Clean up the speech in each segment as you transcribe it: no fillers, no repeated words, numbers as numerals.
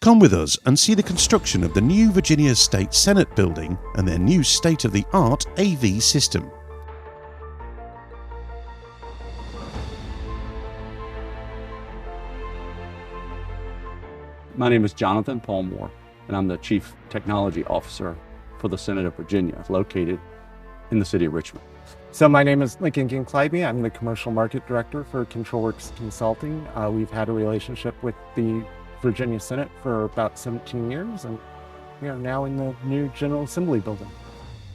Come with us and see the construction of the new Virginia State Senate building and their new state-of-the-art AV system. My name is Jonathan Palmore, and I'm the Chief Technology Officer for the Senate of Virginia, located in the city of Richmond. So my name is Lincoln King-Clyde. I'm the Commercial Market Director for ControlWorks Consulting. We've had a relationship with the Virginia Senate for about 17 years, and we are now in the new General Assembly building.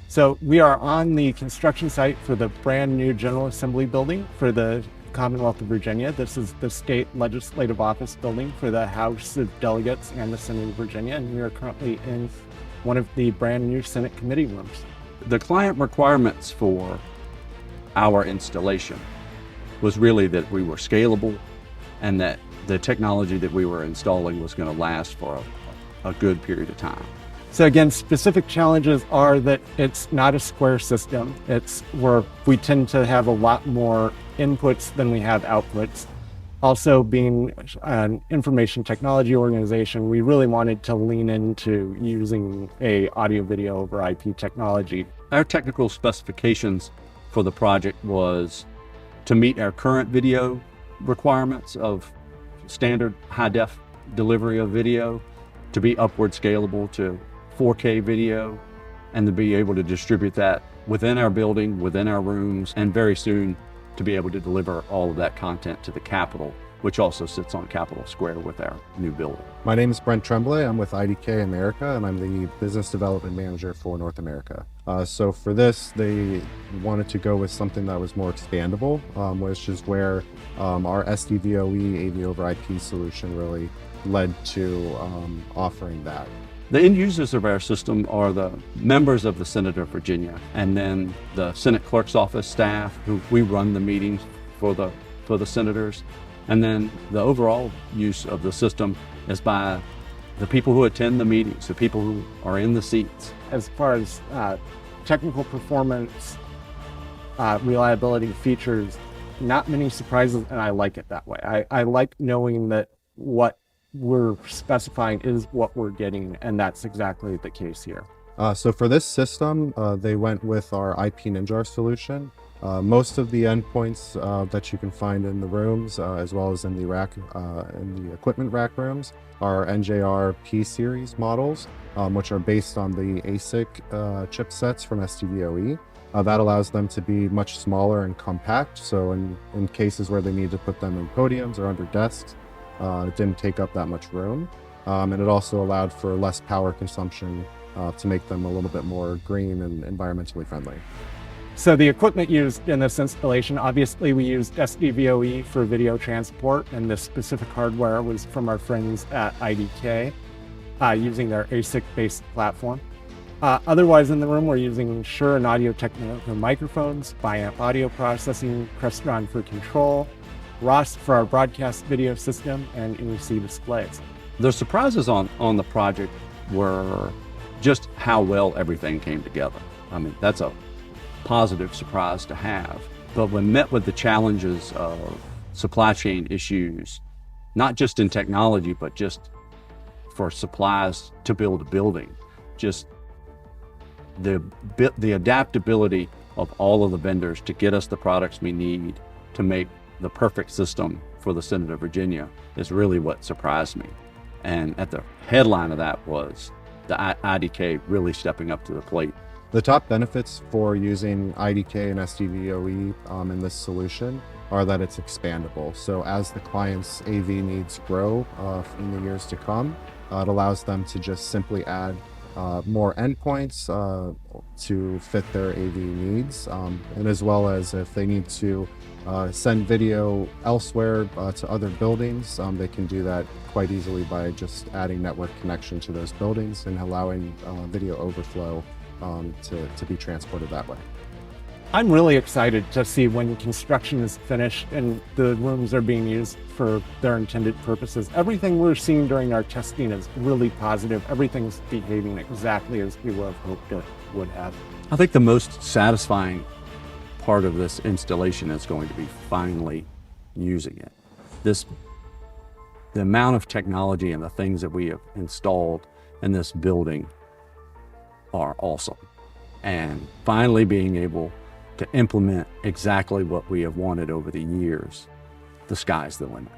So we are on the construction site for the brand new General Assembly building for the Commonwealth of Virginia. This is the state legislative office building for the House of Delegates and the Senate of Virginia, and we are currently in one of the brand new Senate committee rooms. The client requirements for our installation was really that we were scalable and that the technology that we were installing was going to last for a good period of time. So again, specific challenges are that it's not a square system. It's where we tend to have a lot more inputs than we have outputs. Also, being an information technology organization, we really wanted to lean into using a audio video over IP technology. Our technical specifications for the project was to meet our current video requirements of standard high-def delivery of video, to be upward scalable to 4K video, and to be able to distribute that within our building, within our rooms, and very soon to be able to deliver all of that content to the Capitol, which also sits on Capitol Square with our new building. My name is Brent Tremblay. I'm with IDKAV America, and I'm the Business Development Manager for North America. So for this, they wanted to go with something that was more expandable, which is where our SDVoE AV over IP solution really led to offering that. The end users of our system are the members of the Senate of Virginia, and then the Senate Clerk's office staff, who we run the meetings for the senators. And then the overall use of the system is by the people who attend the meetings, the people who are in the seats. As far as technical performance, reliability, features, not many surprises, and I like it that way. I like knowing that what we're specifying is what we're getting, and that's exactly the case here. So for this system, they went with our IP Ninja solution. Most of the endpoints that you can find in the rooms, as well as in the rack, in the equipment rack rooms, are NJR P series models, which are based on the ASIC chipsets from SDVoE. That allows them to be much smaller and compact. So in cases where they need to put them in podiums or under desks, it didn't take up that much room. And it also allowed for less power consumption to make them a little bit more green and environmentally friendly. So the equipment used in this installation, obviously we used SDVoE for video transport, and this specific hardware was from our friends at IDK using their ASIC-based platform. Otherwise in the room, we're using Shure and Audio-Technica microphones, Biamp audio processing, Crestron for control, Ross for our broadcast video system, and NEC displays. The surprises on the project were just how well everything came together. I mean, that's a positive surprise to have. But when met with the challenges of supply chain issues, not just in technology, but just for supplies to build a building, just the adaptability of all of the vendors to get us the products we need to make the perfect system for the Senate of Virginia is really what surprised me. And at the headline of that was the IDK really stepping up to the plate. The top benefits for using IDK and SDVoE in this solution are that it's expandable. So as the client's AV needs grow in the years to come, it allows them to just simply add more endpoints to fit their AV needs, and as well as if they need to send video elsewhere to other buildings, they can do that quite easily by just adding network connection to those buildings and allowing video overflow to be transported that way. I'm really excited to see when construction is finished and the rooms are being used for their intended purposes. Everything we're seeing during our testing is really positive. Everything's behaving exactly as we would have hoped it would have. I think the most satisfying part of this installation is going to be finally using it. This The amount of technology and the things that we have installed in this building are awesome. And finally being able to implement exactly what we have wanted over the years, the sky's the limit.